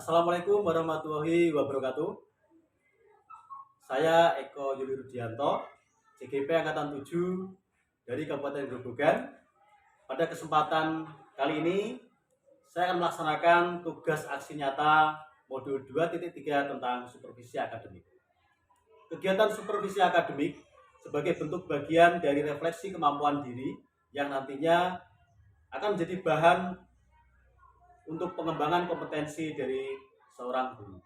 Assalamualaikum warahmatullahi wabarakatuh. Saya Eko Yuli Rudianto, CGP Angkatan 7 dari Kabupaten Grobogan. Pada kesempatan kali ini, saya akan melaksanakan tugas aksi nyata modul 2.3 tentang supervisi akademik. Kegiatan supervisi akademik sebagai bentuk bagian dari refleksi kemampuan diri yang nantinya akan menjadi bahan untuk pengembangan kompetensi dari seorang guru.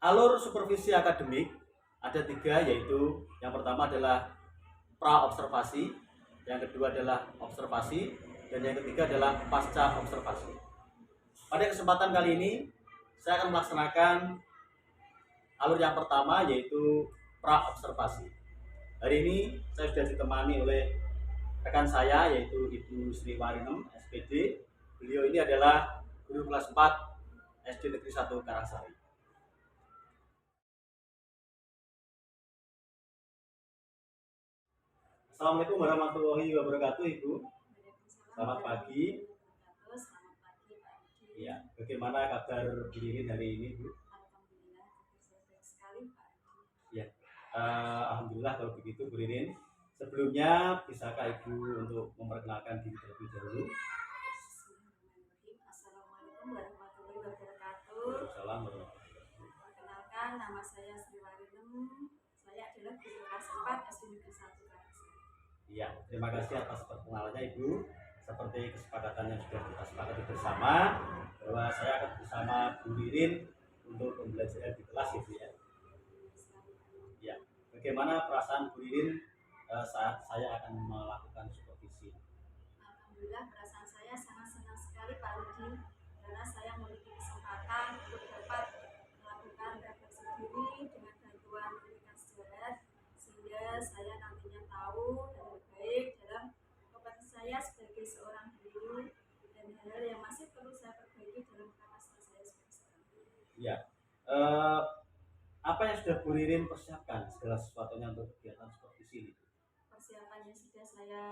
Alur supervisi akademik ada 3, yaitu yang pertama adalah pra-observasi, yang kedua adalah observasi, dan yang ketiga adalah pasca observasi. Pada kesempatan kali ini, saya akan melaksanakan alur yang pertama, yaitu pra-observasi. Hari ini saya sudah ditemani oleh rekan saya, yaitu Ibu Sri Warinem, SPD. Beliau ini adalah guru kelas 4 SD Negeri 1 Karangsari. Assalamualaikum warahmatullahi wabarakatuh, Ibu. Selamat pagi. Selamat pagi, Pak Edi. Ya, bagaimana kabar Bu Ririn hari ini, Bu? Alhamdulillah, baik sekali, Pak Edi. Ya, alhamdulillah kalau begitu, Bu Ririn. Sebelumnya, bisakah Ibu untuk memperkenalkan diri terlebih dahulu? Bismillahirrahmanirrahim. Assalamualaikum warahmatullahi wabarakatuh. Waalaikumsalam warahmatullahi wabarakatuh. Perkenalkan, nama saya Sri Warinem. Saya adalah guru kelas 4 SD Negeri 1 Karangsari. Iya, terima kasih atas perkenalannya, Ibu. Seperti kesepakatan yang sudah kita sepakati bersama, bahwa saya akan bersama Bu Ririn untuk pembelajaran di kelas, Ibu ya. Ya, bagaimana perasaan Bu Ririn saat saya akan melakukan supervisi? Alhamdulillah, perasaan saya sangat senang sekali, Pak Rudi, karena saya memiliki kesempatan untuk dapat melakukan refleksi diri dengan bantuan pendidikan sejarah, sehingga saya nantinya tahu dan baik dalam kompetensi saya sebagai seorang guru dan hal-hal yang masih perlu saya perbaiki dalam kapasitas saya sebagai seorang guru. Ya, apa yang sudah Bu Ririn persiapkan segala sesuatunya untuk kegiatan supervisi ini? Persiapan yang sudah saya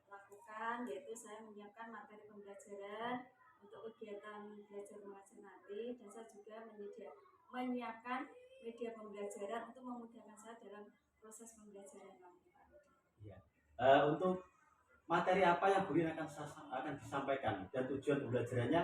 lakukan yaitu saya menyiapkan materi pembelajaran untuk kegiatan belajar mengajar nanti, dan saya juga menyiapkan media pembelajaran untuk memudahkan saya dalam proses pembelajaran nanti, Pak. Ya. Untuk materi apa yang Bu Ririn akan disampaikan dan tujuan pembelajarannya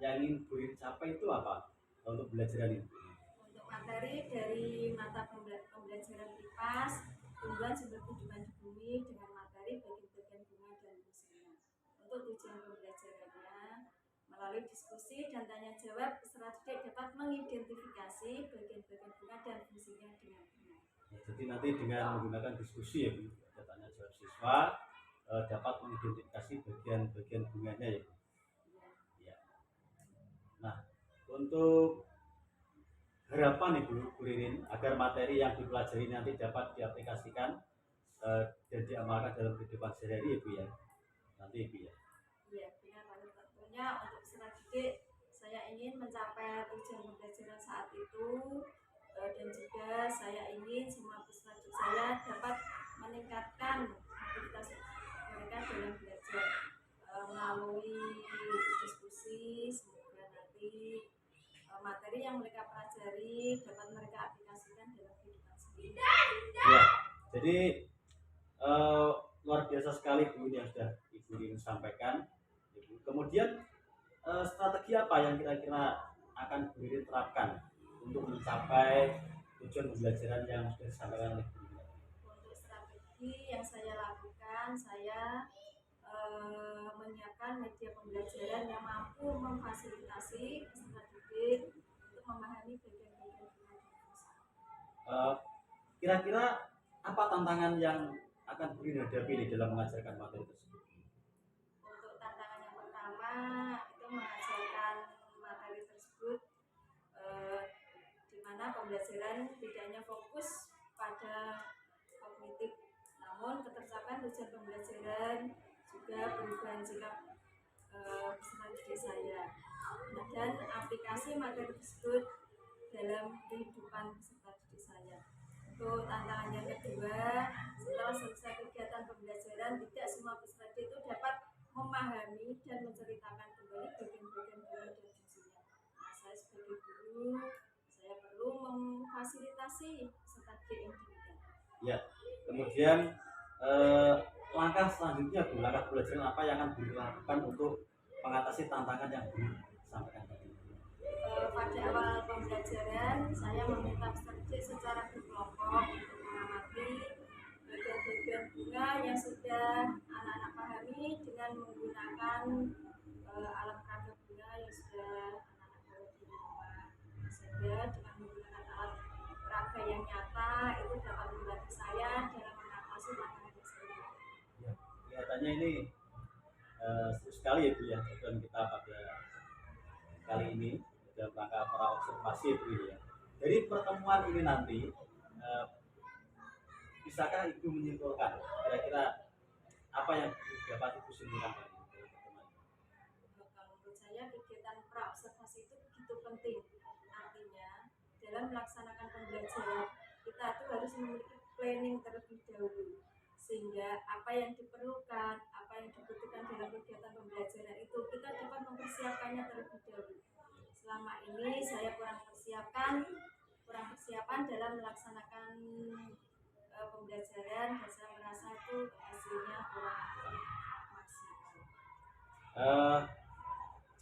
yang ingin Bu Ririn capai itu apa untuk pembelajaran ini? Untuk materi dari mata pembelajaran IPAS, tumbuhan sumber kehidupan di bumi, dengan materi bagian-bagian bunga dan fungsinya. Untuk tujuan pembelajarannya, melalui diskusi dan tanya jawab, peserta didik dapat mengidentifikasi bagian-bagian bunga dan fungsinya dengan benar. Ya, jadi nanti dengan menggunakan diskusi ya Bu, ada tanya jawab siswa dapat mengidentifikasi bagian-bagian bunganya ya Bu. Ya. Nah, untuk harapan Ibu Ririn agar materi yang dipelajari nanti dapat diaplikasikan dan diamalkan dalam kehidupan sehari-hari Ibu ya. Nanti Ibu ya. Iya, benar Pak. Tentunya untuk peserta didik saya ingin mencapai tujuan pembelajaran saat itu, dan juga saya ingin semua peserta didik saya dapat meningkatkan aktivitas mereka dalam belajar melalui diskusi. Semoga nanti materi yang mereka pelajari dapat mereka aplikasikan dalam kehidupan sendiri. Ya, jadi luar biasa sekali Bu yang sudah Ibu Ririn sampaikan. Kemudian strategi apa yang kira-kira akan Bu Ririn terapkan untuk mencapai tujuan pembelajaran yang sudah disampaikan oleh Bu Ririn? Untuk strategi yang saya lakukan, saya menyiapkan media pembelajaran yang mampu memfasilitasi peserta didik untuk memahami bagian-bagian bunga dan fungsi. Kira-kira apa tantangan yang akan Bu Ririn hadapi di dalam mengajarkan materi tersebut? Untuk tantangan yang pertama itu mengajarkan materi tersebut di mana pembelajaran tidak hanya fokus pada kognitif, namun ketercapaian tujuan pembelajaran juga perubahan sikap peserta didik saya, dan aplikasi materi tersebut dalam kehidupan peserta didik saya. Untuk tantangan yang kedua, setelah selesai kegiatan pembelajaran, tidak semua peserta didik itu dapat memahami dan menceritakan kembali bagian-bagian bunga dan fungsinya. Nah, saya sebagai prestasi serta GMD. Ya, kemudian langkah selanjutnya Bu, langkah pembelajaran apa yang akan dilakukan untuk mengatasi tantangan yang disampaikan tadi? Pada awal pembelajaran saya meminta peserta secara berkelompok untuk mengamati bagian-bagian bunga yang sudah anak-anak pahami dengan menggunakan alat peraga bunga yang sudah anak-anak bawa di rumah, sehingga dengan menggunakan alat peraga yang nyata itu dapat membantu saya dalam mengatasi tantangan tersebut. Ya, kelihatannya ini seru sekali ya Bu ya, program kita pada kali ini dalam rangka para observasi Bu ya. Dari pertemuan ini nanti bisakah Ibu menyimpulkan kira-kira apa yang dapat Ibu simpulkan dari pertemuan ini? Kalau menurut saya kegiatan praobservasi itu begitu penting. Artinya dalam melaksanakan pembelajaran kita itu harus memiliki planning terlebih dahulu, sehingga apa yang diperlukan, apa yang dibutuhkan dalam kegiatan pembelajaran itu kita dapat mempersiapkannya terlebih dahulu. Selama ini saya kurang persiapan dalam melaksanakan pembelajaran dan saya merasa itu hasilnya kurang maksimal.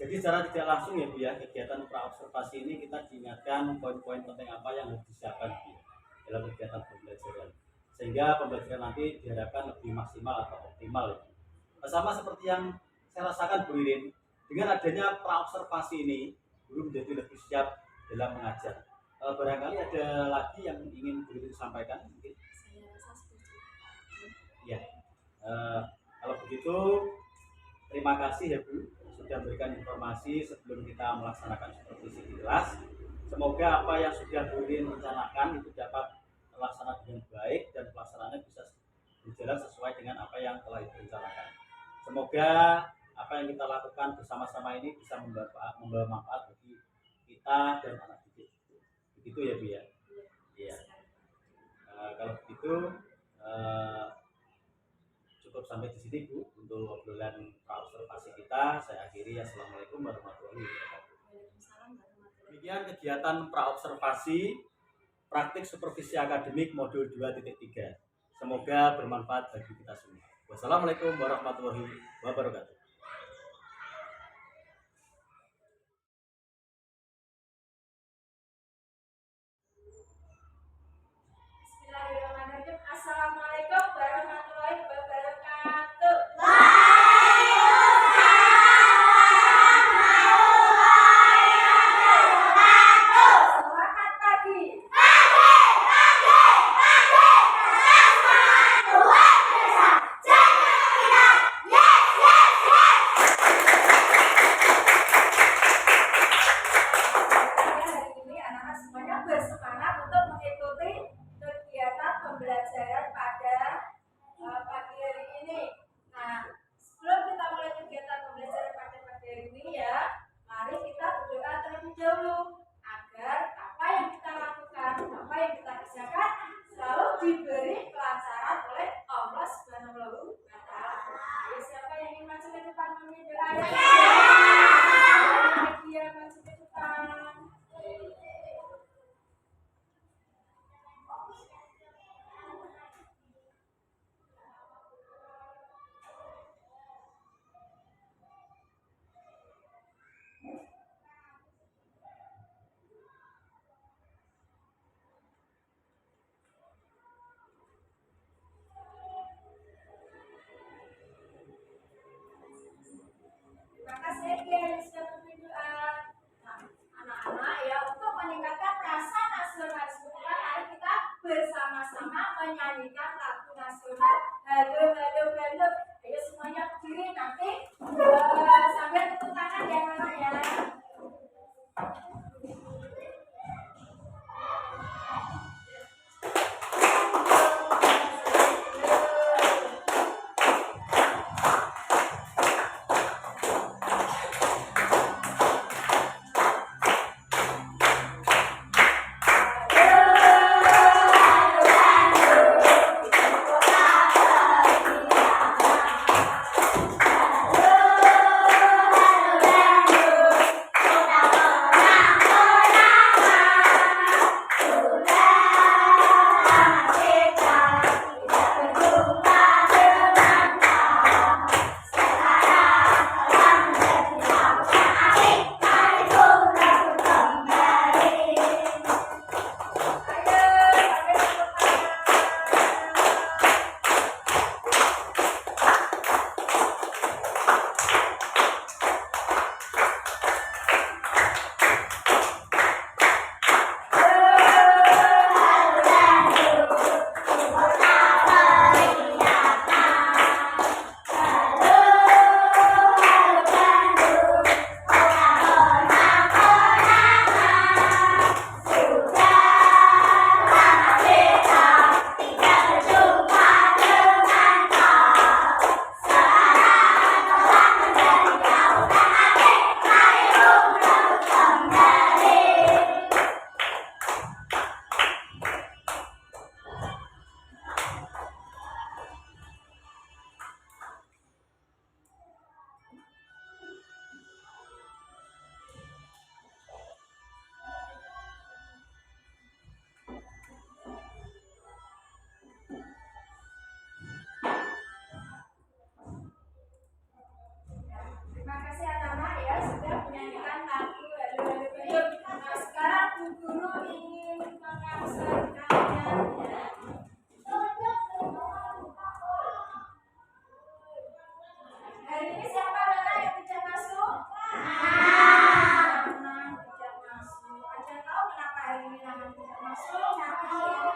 Jadi secara tidak langsung ya Bu ya, kegiatan praobservasi ini kita diingatkan poin-poin penting apa yang harus disiapkan Bu ya, dalam kegiatan pembelajaran, sehingga pembelajaran nanti diharapkan lebih maksimal atau optimal ya. Sama seperti yang saya rasakan Bu Irin, dengan adanya praobservasi ini guru menjadi lebih siap dalam mengajar. Barangkali ada lagi yang ingin Bu Irin sampaikan mungkin? Saya rasa setuju. Ya, kalau begitu terima kasih ya Bu sudah memberikan informasi sebelum kita melaksanakan supervisi di kelas. Semoga apa yang sudah Bu Irin rencanakan itu dapat terlaksana dengan baik dan pelaksanaannya bisa berjalan sesuai dengan apa yang telah direncanakan. Semoga apa yang kita lakukan bersama-sama ini bisa membawa manfaat bagi kita dan anak didik. Begitu ya Bu ya? Iya. Kalau begitu cukup sampai di sini Bu untuk obrolan praobservasi kita. Saya akhiri. Assalamualaikum warahmatullahi wabarakatuh. Waalaikumsalam warahmatullahi wabarakatuh. Demikian kegiatan praobservasi praktik supervisi akademik modul 2.3. Semoga bermanfaat bagi kita semua. Wassalamualaikum warahmatullahi wabarakatuh. Bismillahirrahmanirrahim. Assalamualaikum warahmatullahi wabarakatuh. Selamat pagi. Hari ini anak-anak semuanya bersemangat untuk mengikuti kegiatan pembelajaran pada pagi hari ini. Nah, sebelum kita mulai kegiatan pembelajaran pada pagi hari ini ya, mari kita berdoa terlebih dahulu agar apa yang kita lakukan, apa yang kita kerjakan selalu diberi kelancaran oleh Allah Subhanahu wa Ta'ala. Ayo, siapa yang ingin maju ke depan memimpin doa? Dia maju ke depan. Terima kasih yang sudah berdoa. Nah, anak-anak ya, untuk meningkatkan rasa nasionalisme kita, mari kita bersama-sama menyanyikan lagu nasional Halo Halo Halo. Ayo semuanya berdiri nanti sambil tepuk tangan ya anak ya. Halo, halo, halo,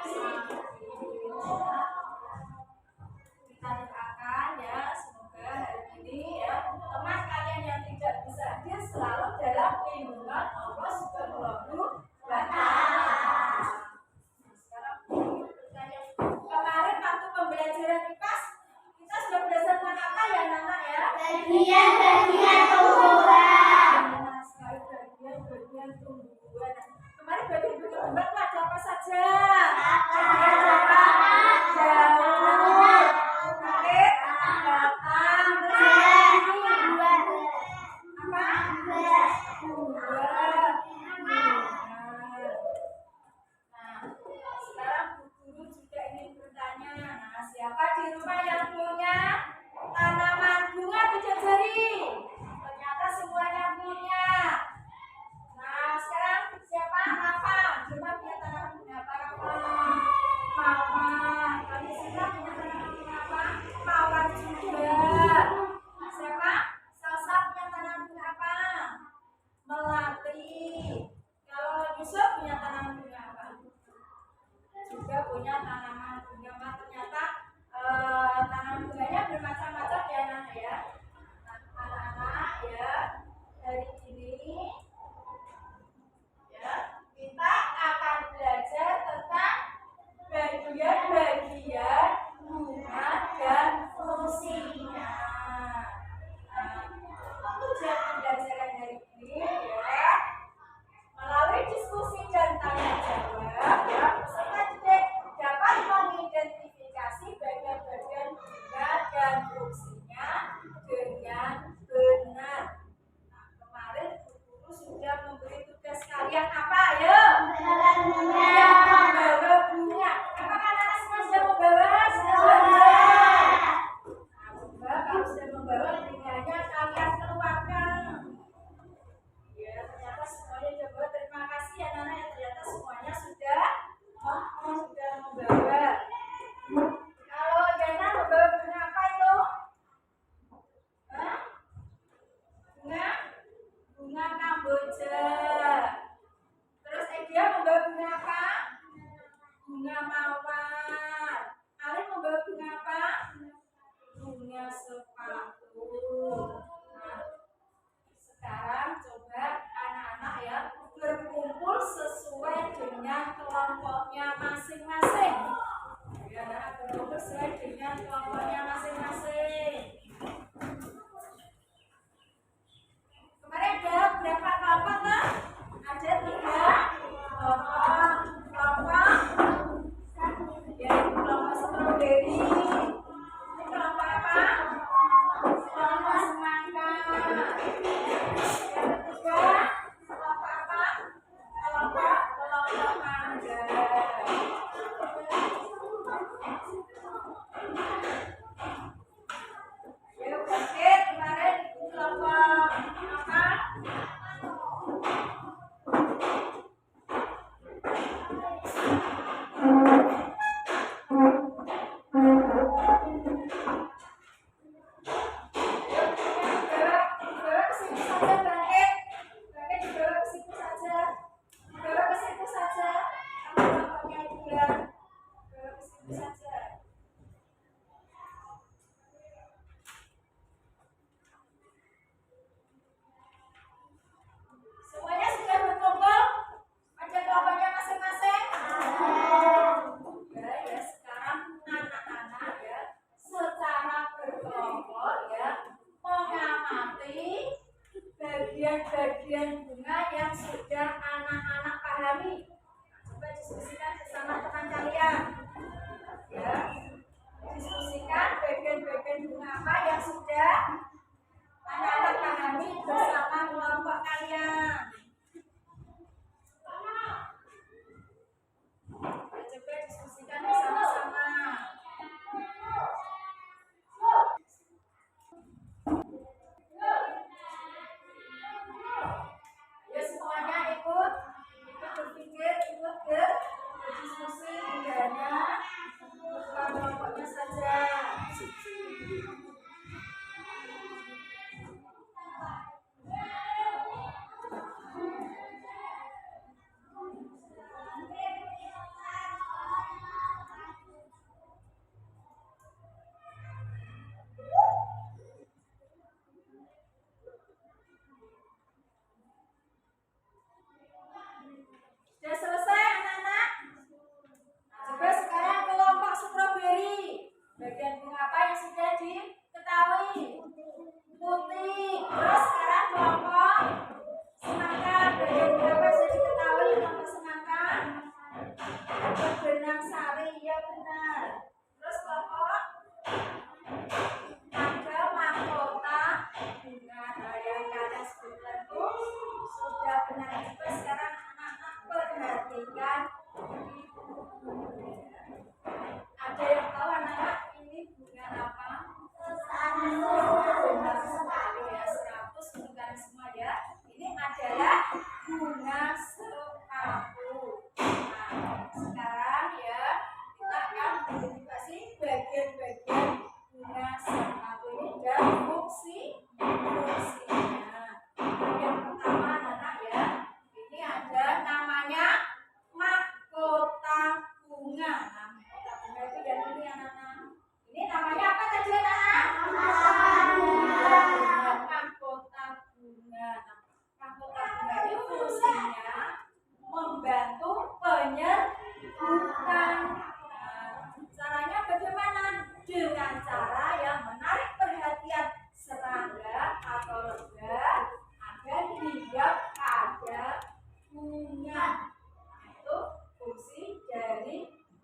Kita doakan ya, semoga hari ini ya teman kalian yang tidak bisa hadir selalu dalam lindungan Allah Subhanahu wa Ta'ala. Sekarang bertanya, kemarin waktu pembelajaran IPAS kita sudah berdasarkan apa ya Nana ya? Bagian-bagian tumbuhan. Nah, sekali bagian-bagian tumbuhan. Kemarin bagian-bagian tumbuhan itu ada apa saja? Ada apa? Daun, kulit, batang, buah. Apa? Buah. Nah, sekarang Bu Guru juga ingin bertanya. Nah, siapa di rumah yang punya tanaman bunga tujuh jari? Ternyata semuanya punya. Nah, sekarang siapa? Rafa. Coba punya tanaman bunga apa, Rafa? Mawar. Kami semua punya tanaman bunga apa? Mawar juga. Siapa? Salsa punya tanaman bunga apa? Melati. Kalau Yusuf punya tanaman bunga apa? Juga punya tanaman bunga. Ternyata tanaman bunganya bermacam-macam ya Nana ya. Nah, anak-anak ya, hari ini ya kita akan belajar tentang bagian-bagian bunga dan fungsinya. Nah, tujuan pembelajaran hari ini ya melalui diskusi dan tanya jawab ya peserta didik dapat mengidentifikasi bagian-bagian bunga dan fungsinya dengan benar. Nah, kemarin Bu Guru sudah memberi tugas kalian apa? Ayo. Membawa bunga. Apakah anak semua sudah membawa? Sudah. Nah, coba kalau sudah membawa bunganya kalian keluarkan. Ya, ternyata semuanya coba terima kasih ya Nana ya, ternyata semuanya sudah membawa. Kalau Jana membawa bunga apa itu? Hah? Bunga kamboja. Terus Edia membawa bunga apa? Bunga mawar. Alin membawa bunga apa? Bunga sepatu. Nah, sekarang coba anak-anak ya berkumpul sesuai dengan kelompoknya masing-masing. Ya, anak berkumpul sesuai dengan kelompoknya masing-masing. Kemarin ada berapa kelompok kan? Ada 3 kelompok. Yaitu kelompok stroberi. Ini kelompok apa? Kelompok semangka. Yang ketiga, kelompok apa? Kelompok mangga.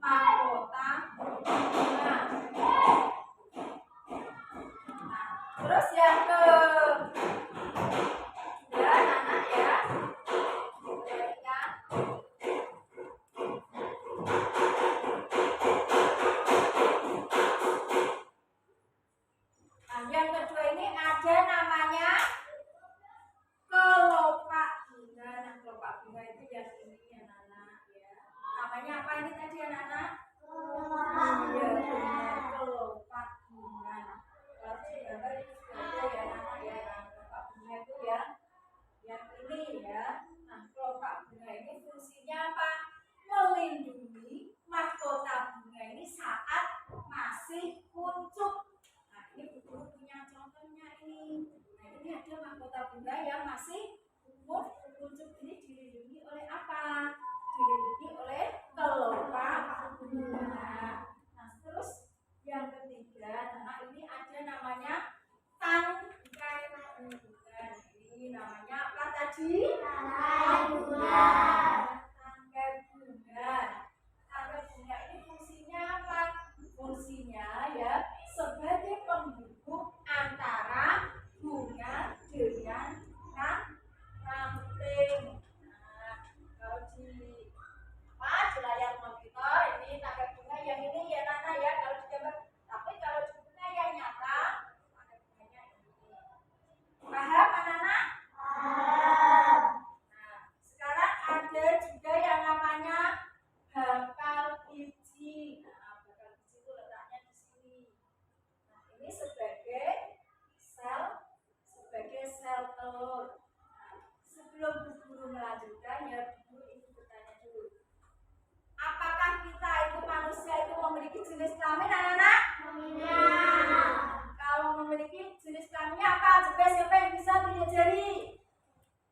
mahkota bunga. Terus yang ke ya anak ya. Nah, yang kedua ini ada namanya kelopak bunga. Nah, kelopak bunga itu yang ini ya anak ya. Namanya apa ini tadi anak-anak? Iya, benar, kelopak bunga. Kalau di gambar itu sudah ada ya anak ya. Nah, kelopak bunga itu ya yang ini ya. Nah, kelopak bunga ini fungsinya apa? Melindungi mahkota bunga ini saat masih kuncup. Nah, ini guru punya contohnya ini. Nah, ini ada mahkota bunga yang masih kuncup ini dilindungi oleh apa? Dilindungi oleh kelopak bunga. Nah, terus yang ketiga, nah ini ada namanya tangkai bunga. Ini namanya apa tadi? Tangkai bunga. Tangkai bunga. Tangkai bunga ini fungsinya apa? Fungsinya ya sebagai penghubung antara bunga dengan ranting. Nah, kalau di layar monitor ini tangkai bunga yang ini ya Nana ya kalau di gambar. Tapi kalau di bunga yang nyata tangkai bunganya ini. Paham anak-anak? Paham. Nah, sekarang ada juga yang namanya bakal biji. Nah, bakal biji itu letaknya di sini. Nah, ini sebagai sel telur. Nah, sebelum guru melanjutkan ya guru ini bertanya dulu. Apakah kita itu manusia itu memiliki jenis kelamin anak-anak? Iya. Kalau memiliki jenis kelaminnya apa? Coba siapa yang bisa tunjuk jari?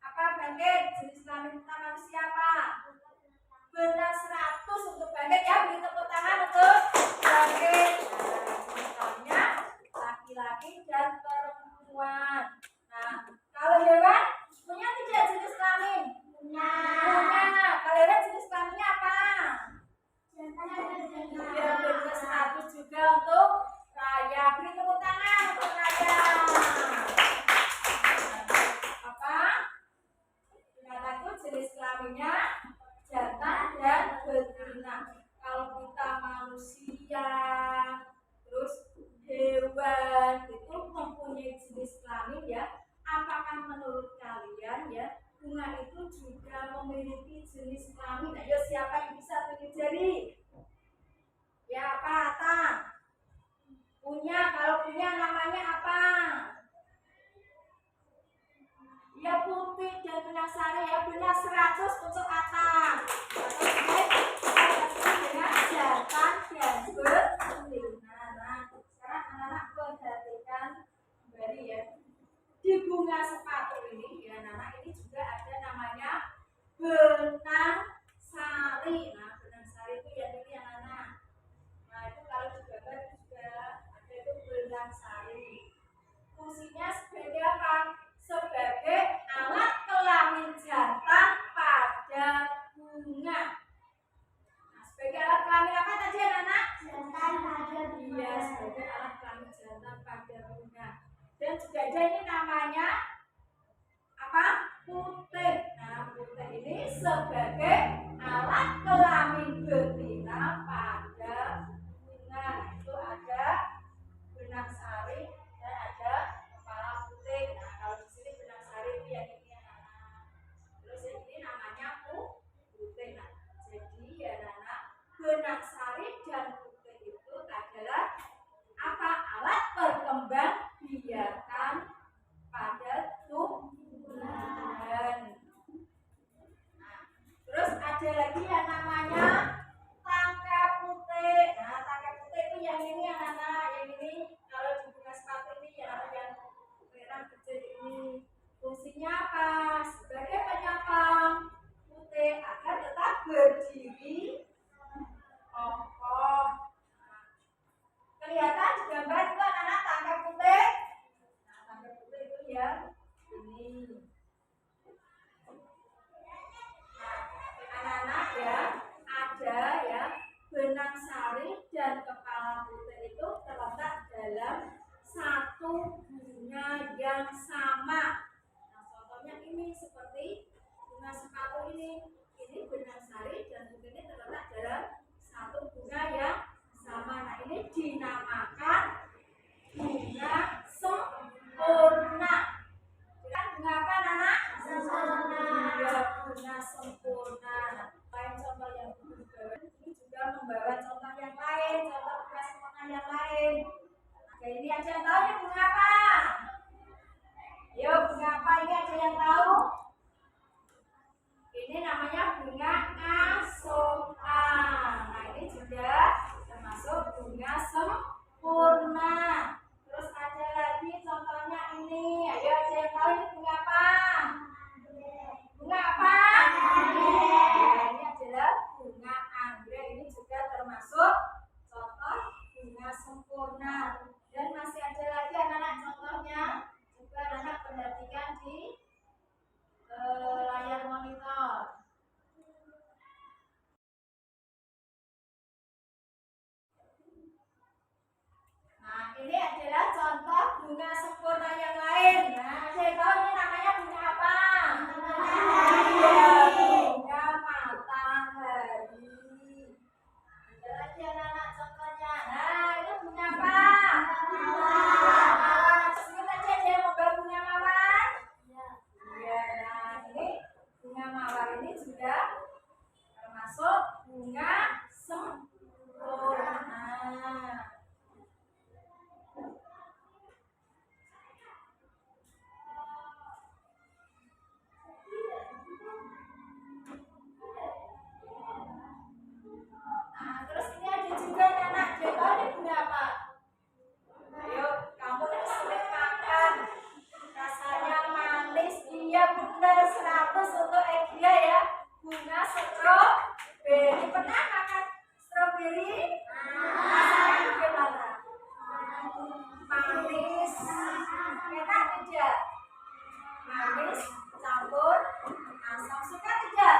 Apa Bangkit? Jenis kelamin kita manusia apa? Benar 100 untuk Bangkit ya. Beri tepuk tangan untuk Bangkit. Jenis kelaminnya laki-laki dan perempuan. Nah, kalau hewan punya tidak jenis kelamin? Punya. Kalau hewan jenis kelaminnya apa? Ya, benar 100 juga untuk Raya. Beri tepuk tangan untuk Raya. Apa? Binatang itu jenis kelaminnya jantan dan betina. Kalau kita manusia, terus hewan itu mempunyai jenis kelamin ya. Apakah menurut kalian ya bunga itu juga memiliki jenis kelamin? Ayo siapa yang bisa tunjuk jari? Ya apa Ata? Punya, kalau punya namanya apa? Ya putih dan benang sari ya. Benar 100 untuk Ata. Dengan jantan dan betina. Nah, sekarang anak-anak perhatikan kembali ya. Di bunga sepatu ini ya anak-anak ini juga ada namanya benang sari. Nah, benang sari itu ya ini anak-anak. Nah, itu kalau di gambar juga ada itu benang sari. Fungsinya sebagai apa? Sebagai alat kelamin jantan pada bunga. Nah, sebagai alat kelamin apa tadi anak-anak? Jantan pada bunga. Iya, sebagai alat kelamin jantan pada bunga. Dan juga ada ini namanya apa? Putih. Nah, putih ini sebagai alat kelamin betina pada bunga. Itu ada benang sari dan ada kepala putih. Nah, kalau di sini benang sari itu yang ini anak-anak. Terus yang ini namanya putih. Nah, jadi ya anak-anak, benang sari dan putih itu adalah apa? Alat perkembang biakan pada tumbuhan. Nah, terus ada lagi yang namanya tangkai putih. Nah, tangkai putih itu yang ini anak-anak, yang ini kalau di bunga sepatu ini yang merah kecil ini. Fungsinya apa? Sebagai penyokong putih agar tetap berdiri kokoh. Kelihatan di gambar itu anak-anak tangkai putih. Nah, tangkai putih itu yang ini. Nah, anak-anak ya, Ini namanya bunga asoka. Nah, ini juga termasuk bunga sempurna. Terus ada lagi contohnya ini. Ayo ada yang tahu ini bunga apa? Bunga apa? Nah, ini adalah bunga anggrek. Ini juga termasuk contoh bunga sempurna. Dan masih ada lagi anak-anak contohnya. Coba anak perhatikan di layar monitor. Nah, ini adalah contoh bunga sempurna yang lain. Nah, saya tahu ini namanya bunga apa? Bunga matahari. Ada lagi anak-anak contohnya. Nah, ini bunga apa? Sebut aja dia mau bunga mawar. Iya, nah ini bunga mawar ini juga termasuk bunga sempurna. Nah, terus ini ada juga anak, dia tahu ini bunga apa? Ayo, kamu yang sering makan, rasanya manis, iya benar 100 untuk Egia ya. Bunga stroberi, pernah makan stroberi? Rasanya bagaimana? Manis, enak tidak? Manis campur asam, suka tidak?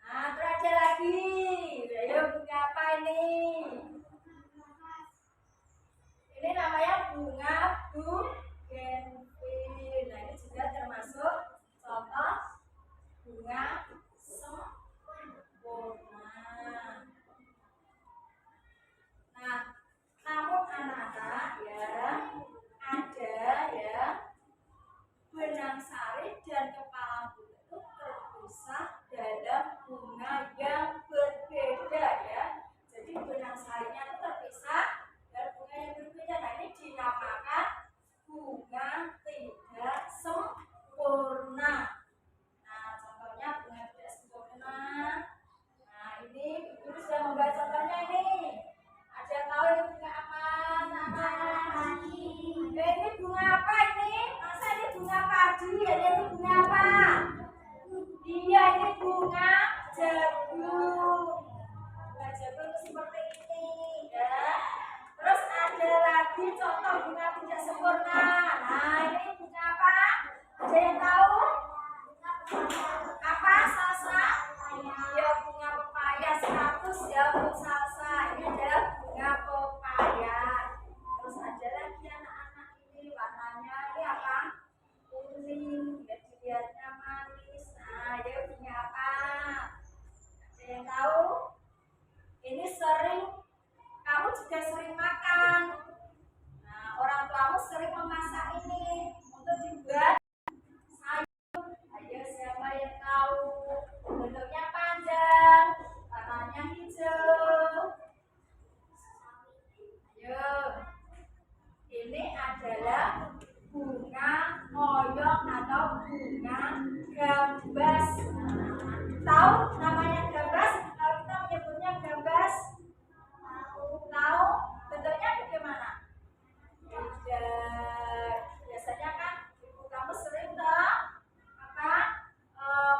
Nah, terus ada lagi. Ayo bunga apa ini? Ini namanya bunga bugenvil. Nah, ini juga termasuk contoh bunga sempurna. Nah, namun anak-anak ya, ada ya benang sari dan kepala bunga itu terpisah dalam bunga yang berbeda ya. Jadi benang sarinya itu terpisah dan bunga yang berbeda. Nah, ini dinamakan bunga tidak sempurna. Nah, contohnya bunga tidak sempurna. Nah, ini ibu sudah membuat contohnya ini. Ada yang tahu ini bunga apa? Ini bunga apa ini? Masa ini bunga padi? Ini bunga apa? Iya, ini bunga jagung. Bunga jagung itu seperti ini ya. Terus ada lagi contoh bunga tidak sempurna. Nah, ini bunga apa? Ada yang tahu? Apa? Salsa? Iya, bunga pepaya 100 ya untuk salsa. Ini adalah bunga pepaya. Terus ada lagi anak-anak ini warnanya ini apa? Kuning. Ya, dilihatnya manis. Nah, dia bunga apa? Ada yang tahu? Ini sering, kamu juga sering makan. Nah, orang tuamu sering memasak ini untuk dibuat sayur. Ayo, siapa yang tahu? Bentuknya panjang, warnanya hijau. Ayo, ini adalah bunga oyong atau bunga gambas. Tahu namanya gambas? Kalau kita menyebutnya gambas, tahu bentuknya bagaimana? Biasanya kan ibu kamu sering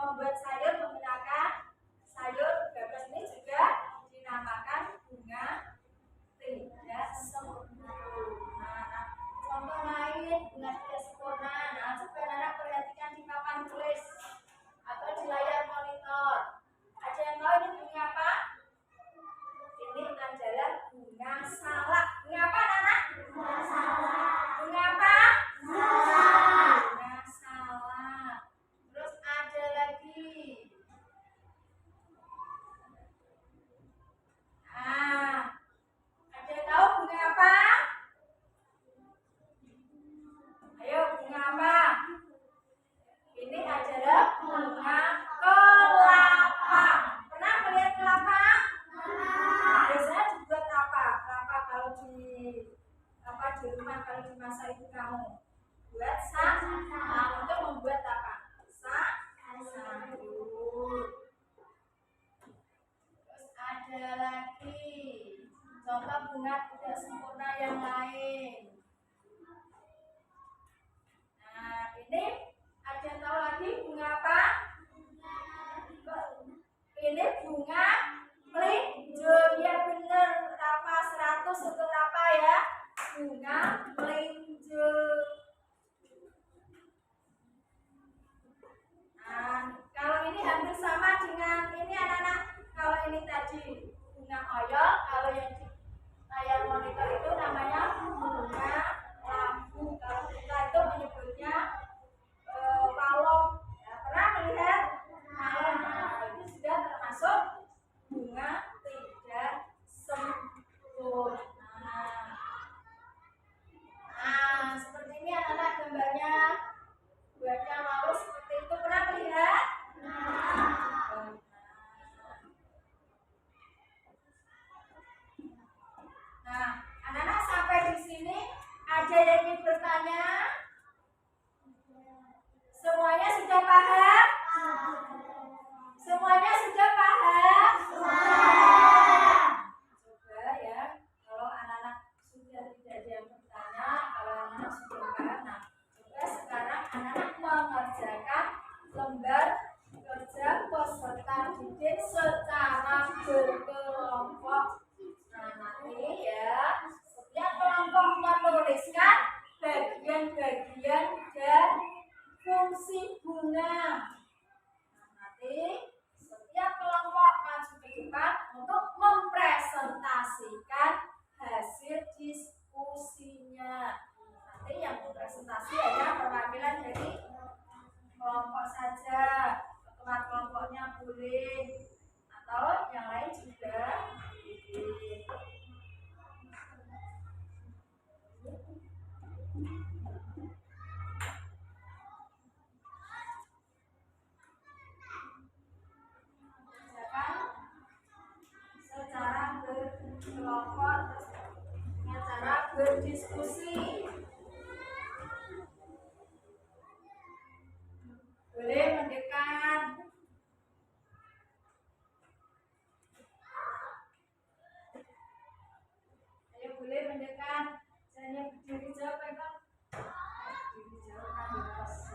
membuat sayur menggunakan sayur gambas. Ini juga dinamakan bunga tidak sempurna. Nah, contoh lain bunga tidak sempurna. Nah, coba anak perhatikan di papan tulis. bunga tidak sempurna yang lain. Nah, ini ada yang tahu lagi bunga apa? Ini bunga melinjo. Ya benar, Rafa 100 untuk Rafa ya. Bunga melinjo. Nah, kalau ini hampir sama dengan ini anak-anak. Kalau ini tadi bunga oyol, kalau yang di layar monitor itu namanya bunga lampu. Kalau kita itu menyebutnya palong. Ya, pernah melihat palong? Nah, itu sudah termasuk bunga tidak sempurna. Nah, seperti ini anak-anak gambarnya. Buahnya lalu seperti itu, pernah melihat? Nah, anak-anak sampai di sini ada yang ingin bertanya? Semuanya sudah paham? Semuanya sudah paham? Coba ya, kalau anak-anak sudah tidak ada yang bertanya, kalau anak-anak sudah paham, nah coba sekarang anak-anak mengerjakan lembar kerja peserta didik secara berkelompok. Nah, nanti ya setiap kelompok menuliskan bagian-bagian dan fungsi bunga. Nah, nanti setiap kelompok maju ke depan untuk mempresentasikan hasil diskusinya. Nanti yang presentasi hanya perwakilan dari kelompok saja. Ketua kelompoknya boleh atau yang lain juga boleh. Secara berkelompok, dengan cara berdiskusi. Boleh mendekat. Ayo boleh mendekat. Jangan berdiri jauh, Pak. Berdiri jauh kan dikasih.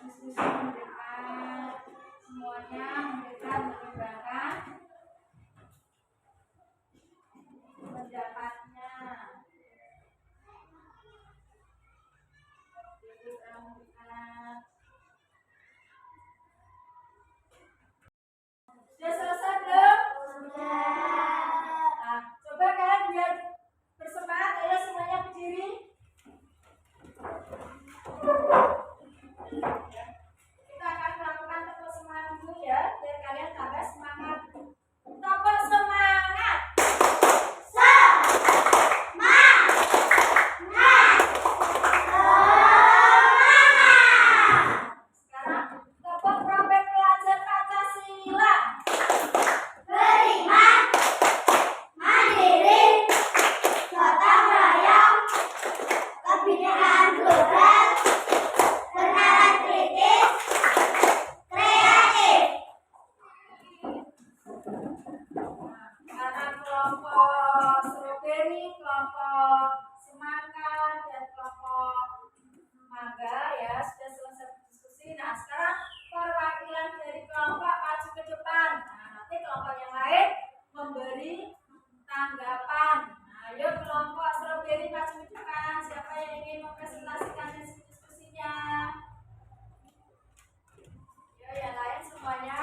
Diskusi mendekat, semuanya mendekat menyebarkan pendapatnya. Sudah selesai belum? Nah, coba kalian biar bersemangat, ayo semuanya berdiri. Kita akan melakukan tepuk semangat dulu ya, biar kalian tambah semangat. Tepuk semangat. Sekarang tepuk trompet pelajar Pancasila. Beriman, mandiri, gotong royong, kebinekaan global, bernalar kritis, kreatif. Karena kelompok stroberi, kelompok semangka, dan kelompok mangga ya sudah selesai diskusi. Nah, sekarang perwakilan dari kelompok maju ke depan. Nah, nanti kelompok yang lain memberi tanggapan. Nah, ayo kelompok stroberi maju ke depan. Siapa yang ingin mempresentasikan hasil diskusinya? Ayo yang lain semuanya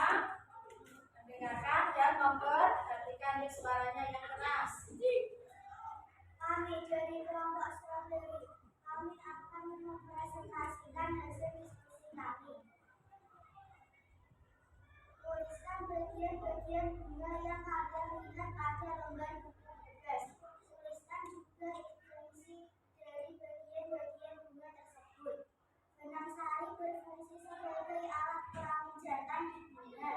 mendengarkan dan memperhatikan suaranya yang keras. Kami dari kelompok stroberi, kami akan mempresentasikan hasil diskusi kami. Tuliskan bagian-bagian bunga yang kalian lihat pada lembar buku tugas. Tuliskan juga fungsi dari bagian-bagian bunga tersebut. Benang sari berfungsi sebagai alat pemijatan di bunga.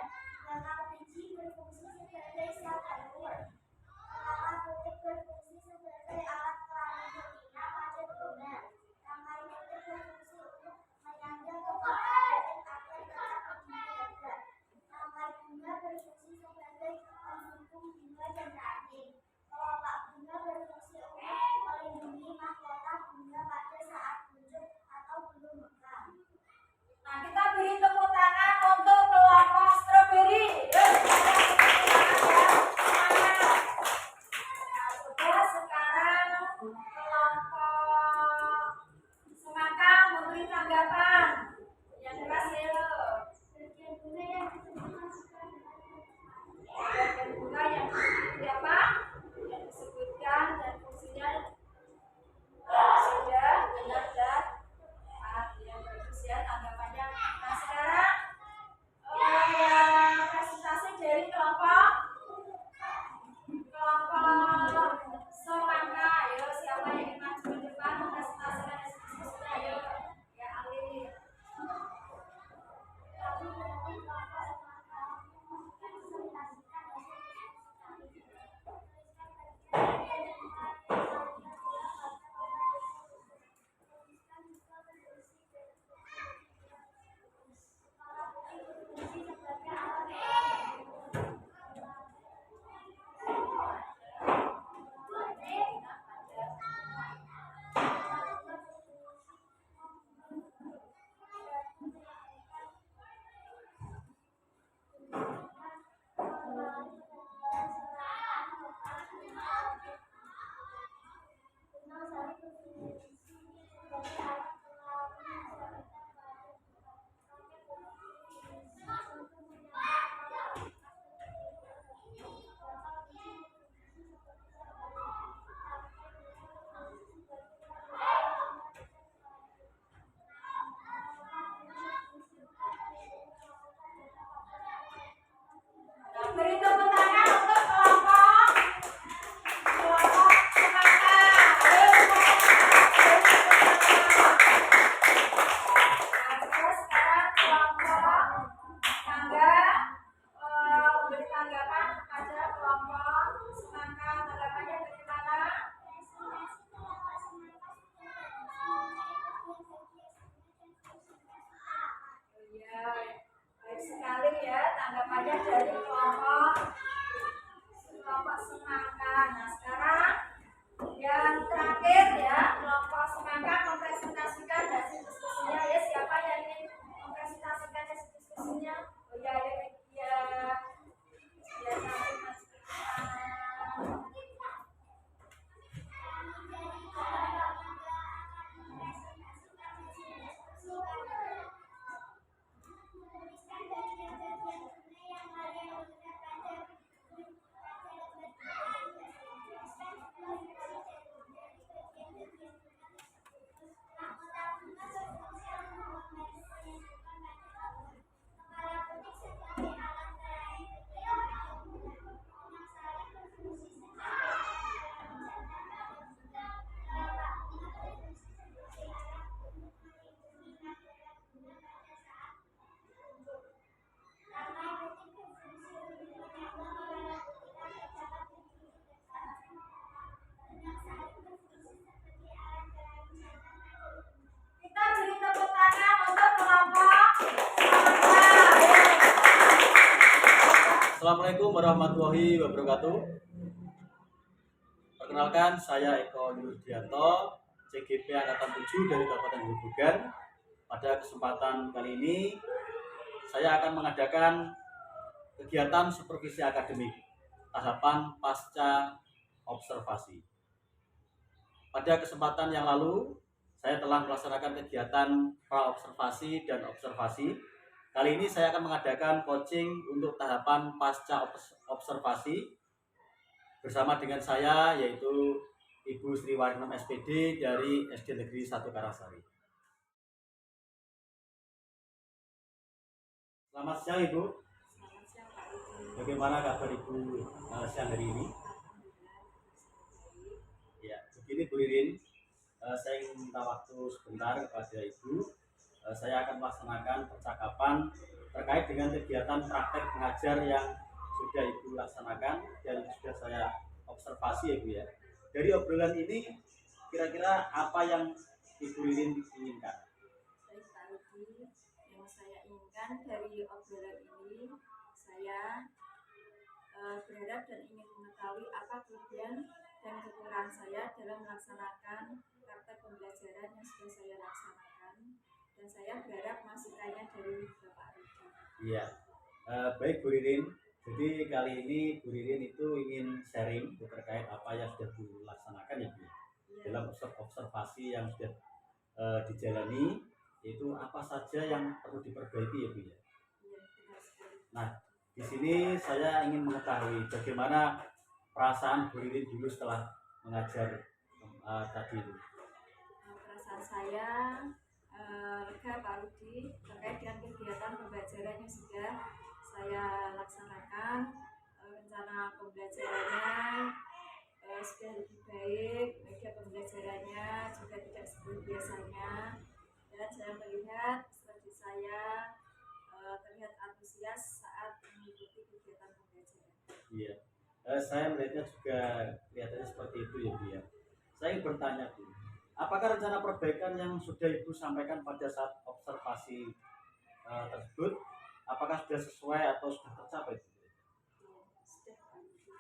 Kelompok semangka memberi tanggapan yang keras ya. Bagian bunga yang disebutkan Bagian bunga yang disebut apa? Yang disebutkan dan fungsinya sudah benar dan yang bagus ya tanggapannya. Nah sekarang yang presentasi dari kelompok semangka. Ayo siapa yang ingin maju ke depan mempresentasikan diskusinya? Ayo ya Ali. kami berarti kelompok semangka yang presentasikan hasil diskusi kami. Tuliskan bagian bunga yang kalian bilang pada tuliskan juga berfungsi dari kepala putih berfungsi sebagai alat Beri tepuk tangan untuk kelompok semangka. Ayo terus sekarang kelompok tangga memberi tanggapan kepada kelompok semangka. Tanggapannya bagaimana? Iya, baik sekali ya tanggapannya dari kelompok semangka. Nah sekarang yang terakhir ya kelompok semangka mempresentasikan hasil diskusinya ya. Siapa yang ingin mempresentasikan hasil diskusinya? Oh ya, ya, ya sampai masuk ke sana. Tuliskan bagian-bagian bunga yang kalian lihat pada tuliskan juga fungsi dari bagian-bagian bunga tersebut. Mahkota bunga berfungsi untuk menyatukan pada bunga. Kepala putih sebagai alat peraih bagian bunga. Minyak sari berfungsi sebagai alat mencatat pada bunga. Telapak bunga berfungsi sebagai alat untuk melindungi gerak bunga pada saat tumbuh. Ramai putih berfungsi untuk menyambung kepala putihan terdapat di bibir besar. Minyak sari berfungsi sebagai alat peraih jantan pada bunga. Kita beri tepuk tangan untuk kelompok semangka. Assalamualaikum warahmatullahi wabarakatuh. Perkenalkan, saya Eko Nurdianto, CGP Angkatan 7 dari Kabupaten Grobogan. Pada kesempatan kali ini, saya akan mengadakan kegiatan supervisi akademik tahapan pasca observasi. Pada kesempatan yang lalu, saya telah melaksanakan kegiatan pra-observasi dan observasi. Kali ini saya akan mengadakan coaching untuk tahapan pasca observasi bersama dengan saya, yaitu Ibu Sri Warnem SPD dari SD Negeri 1 Karasari. Selamat siang Ibu. Selamat siang Pak Ibu. Bagaimana kabar Ibu siang hari ini? Ya, begini Bu Ririn, saya ingin minta waktu sebentar kepada Ibu. Saya akan melaksanakan percakapan terkait dengan kegiatan praktek mengajar yang sudah Ibu laksanakan dan sudah saya observasi ya Bu ya. Dari obrolan ini kira-kira apa yang Ibu Ririn inginkan? Baik Pak Ibu, yang saya inginkan dari obrolan ini, saya berharap dan ingin mengetahui apa kelebihan dan kekurangan saya dalam melaksanakan praktek pembelajaran yang sudah saya laksanakan, dan saya berharap masukannya dari Bapak Rudi. Iya, baik Bu Ririn. Jadi kali ini Bu Ririn itu ingin sharing terkait apa yang sudah dilaksanakan ya Bu. Iya dalam observasi yang sudah dijalani, yaitu apa saja yang perlu diperbaiki ya Bu ya. Iya, benar sekali. Nah, di sini saya ingin mengetahui bagaimana perasaan Bu Ririn dulu setelah mengajar tadi itu. Perasaan saya lega Pak Rudi terkait dengan kegiatan pembelajaran yang sudah saya laksanakan. Rencana pembelajarannya sudah lebih baik, media pembelajarannya juga tidak seperti biasanya, dan saya melihat studi saya terlihat antusias saat mengikuti kegiatan pembelajaran. Iya, saya melihatnya juga kelihatannya seperti itu ya Bu ya. Saya ingin bertanya Bu, apakah rencana perbaikan yang sudah Ibu sampaikan pada saat observasi tersebut, apakah sudah sesuai atau sudah tercapai? Sudah Pak Rudi.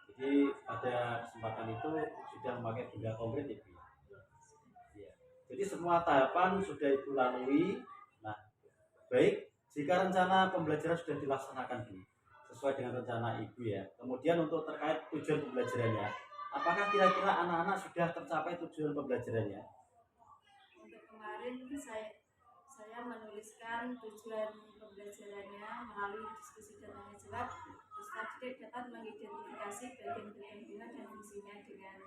Jadi pada kesempatan itu sudah memakai benda konkret ya Bu ya. Iya. Jadi semua tahapan sudah Ibu lalui. Nah, baik, jika rencana pembelajaran sudah dilaksanakan Bu, sesuai dengan rencana Ibu ya. Kemudian untuk terkait tujuan pembelajarannya, apakah kira-kira anak-anak sudah tercapai tujuan pembelajarannya? Untuk kemarin saya menuliskan tujuan pembelajarannya melalui diskusi dan tanya jawab. Peserta didik dapat mengidentifikasi bagian-bagian guna dan fungsinya dengan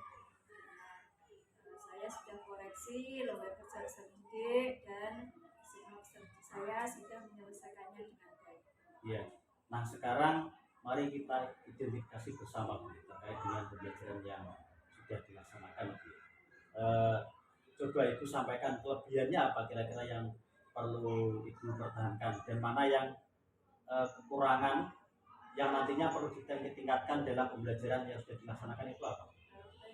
saya sudah koreksi lembar kerja peserta didik dan semua peserta saya sudah menyelesaikannya dengan baik. Iya. Nah, sekarang mari kita identifikasi bersama Bu terkait dengan pembelajaran yang sudah dilaksanakan Bu. Coba Ibu sampaikan kelebihannya apa kira-kira yang perlu Ibu pertahankan dan mana yang kekurangan yang nantinya perlu ditingkatkan dalam pembelajaran yang sudah dilaksanakan itu apa?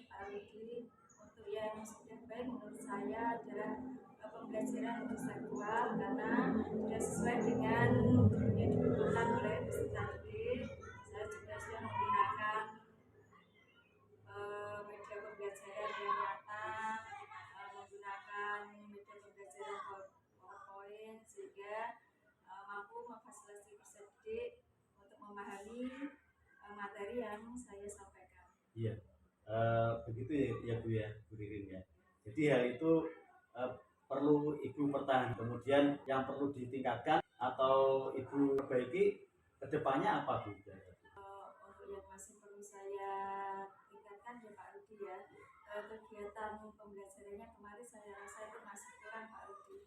Pak Rudi, untuk yang sudah baik menurut saya adalah pembelajaran untuk seksual karena sudah sesuai dengan yang dibutuhkan oleh peserta didik. Saya juga sudah menggunakan media pembelajaran yang nyata, menggunakan media pembelajaran PowerPoint sehingga mampu memfasilitasi peserta didik untuk memahami materi yang saya sampaikan. Iya, begitu ya Bu ya, Bu Ririn ya. Jadi hal itu perlu Ibu pertahankan. Kemudian yang perlu ditingkatkan atau Ibu perbaiki kedepannya apa Bu? Untuk yang masih perlu saya tingkatkan ya Pak Rudi ya, kegiatan pembelajarannya kemarin saya rasa itu masih kurang Pak Rudi.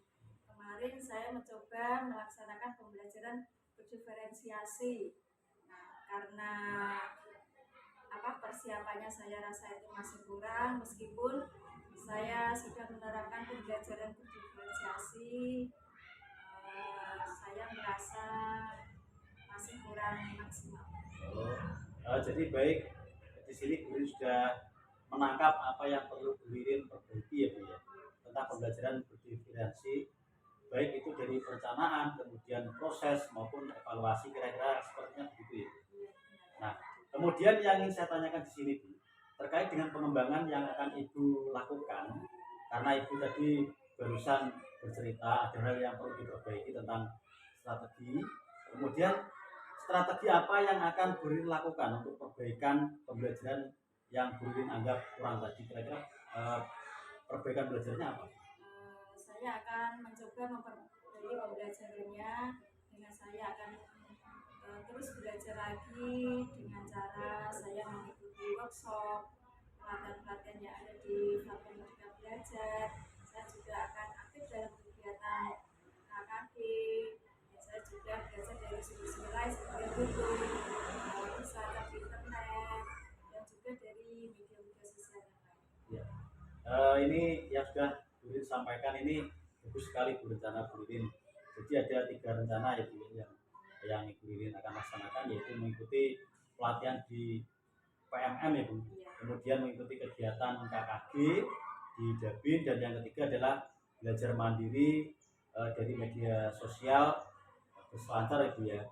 Kemarin saya mencoba melaksanakan pembelajaran berdiferensiasi. Nah, karena persiapannya saya rasa itu masih kurang, meskipun saya sudah menerapkan pembelajaran berdiferensiasi, saya merasa masih kurang maksimal. Jadi baik, di sini Bu Ririn sudah menangkap apa yang perlu Bu Ririn perbaiki ya Bu ya, tentang pembelajaran berdiferensiasi, baik itu dari perencanaan, kemudian proses maupun evaluasi, kira-kira sepertinya begitu ya. Nah, kemudian yang ingin saya tanyakan di sini Bu, terkait dengan pengembangan yang akan Ibu lakukan, karena Ibu tadi barusan bercerita ada hal yang perlu diperbaiki tentang strategi. Kemudian strategi apa yang akan Bu Ririn lakukan untuk perbaikan pembelajaran yang Bu Ririn anggap kurang tadi? Kira-kira perbaikan belajarnya apa? Saya akan mencoba memperbaiki pembelajarannya dengan saya akan terus belajar lagi dengan cara saya mengikuti workshop, pelatihan-pelatihan yang ada di Platform Merdeka Belajar. Saya juga akan aktif dalam kegiatan KKB. Saya juga belajar dari sumber-sumber lain seperti YouTube, wisata di internet, dan juga dari media-media sosial yang lain. Ya. Ini yang sudah Bu Ririn sampaikan ini bagus sekali Bu rencana Bu Ririn. Jadi ada 3 rencana ya Bu yang Ibu Ririn akan laksanakan, yaitu mengikuti pelatihan di PMM ya Bu, kemudian mengikuti kegiatan KKG di Dabin, dan yang ketiga adalah belajar mandiri dari media sosial berselancar ya Bu ya.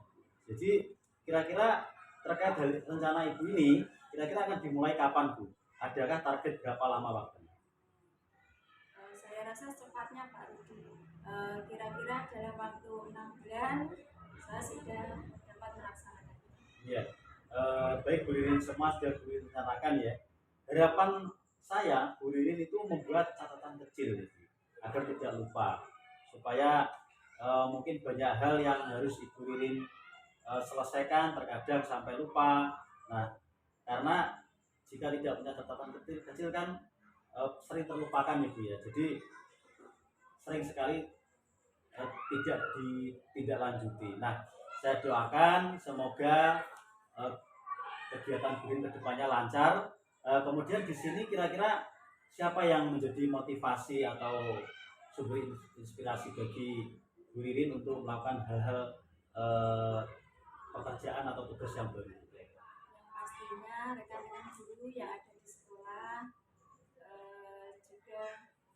Jadi kira-kira terkait dari rencana Ibu ini, kira-kira akan dimulai kapan Bu? Adakah target berapa lama waktunya? Saya rasa secepatnya Pak Rudi, kira-kira dalam waktu 6 bulan saya sudah dapat melaksanakan. Iya, baik Bu Ririn, semua sudah Bu Ririn rencanakan ya. Harapan saya, Bu Ririn itu membuat catatan kecil agar tidak lupa, supaya mungkin banyak hal yang harus Ibu Ririn selesaikan terkadang sampai lupa. Nah, karena jika tidak punya catatan kecil kan sering terlupakan Ibu ya. Jadi sering sekali tidak ditindaklanjuti. Nah, saya doakan semoga kegiatan Bu Ririn kedepannya lancar. Kemudian di sini kira-kira siapa yang menjadi motivasi atau sumber inspirasi bagi Bu Ririn untuk melakukan hal-hal pekerjaan atau tugas yang baru? Yang pastinya rekan-rekan guru yang ada di sekolah, juga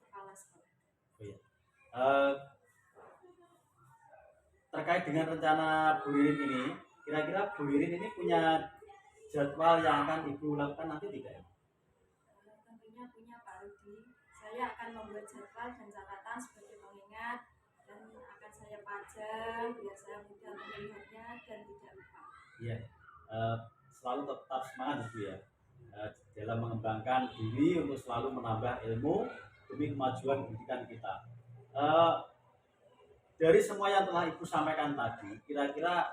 kepala sekolah. Oh, iya. Terkait dengan rencana Bu Ririn ini, kira-kira Bu Ririn ini punya jadwal yang akan Ibu lakukan nanti tidak? Tentunya punya Pak Rudi. Saya akan membuat jadwal dan catatan sebagai pengingat dan akan saya pajang biar saya mudah melihatnya dan tidak lupa. Iya, selalu tetap semangat Ibu ya, dalam mengembangkan diri untuk selalu menambah ilmu demi kemajuan pendidikan kita. Dari semua yang telah Ibu sampaikan tadi, kira-kira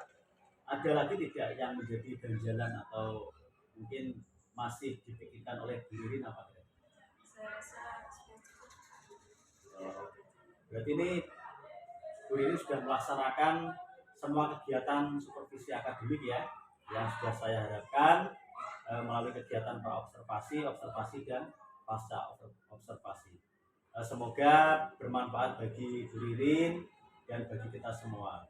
ada lagi tidak yang menjadi ganjalan atau mungkin masih dipikirkan oleh Bu Ririn apa? Saya rasa sudah cukup. Berarti ini Bu Ririn sudah melaksanakan semua kegiatan supervisi akademik ya, yang sudah saya harapkan melalui kegiatan praobservasi, observasi dan pasca observasi. Semoga bermanfaat bagi Bu Ririn dan bagi kita semua.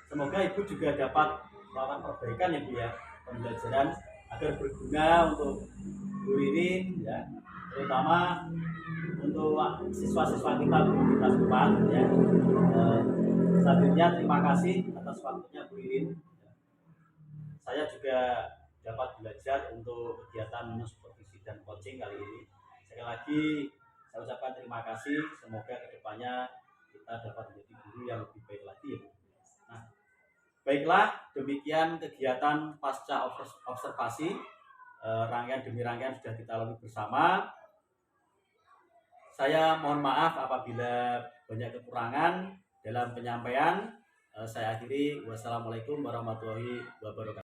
Semoga Ibu juga dapat melakukan perbaikan ya Bu ya, pembelajaran agar berguna untuk Bu Ririn ya, terutama untuk siswa-siswa kita di kelas 4 ya. Selanjutnya terima kasih atas waktunya Bu Ririn. Saya juga dapat belajar untuk kegiatan supervisi dan coaching kali ini. Sekali lagi saya ucapkan terima kasih, semoga kedepannya kita dapat menjadi guru yang lebih baik lagi ya Bu. Nah, baiklah, demikian kegiatan pasca observasi, rangkaian demi rangkaian sudah kita lalui bersama. Saya mohon maaf apabila banyak kekurangan dalam penyampaian. Saya akhiri. Wassalamualaikum warahmatullahi wabarakatuh.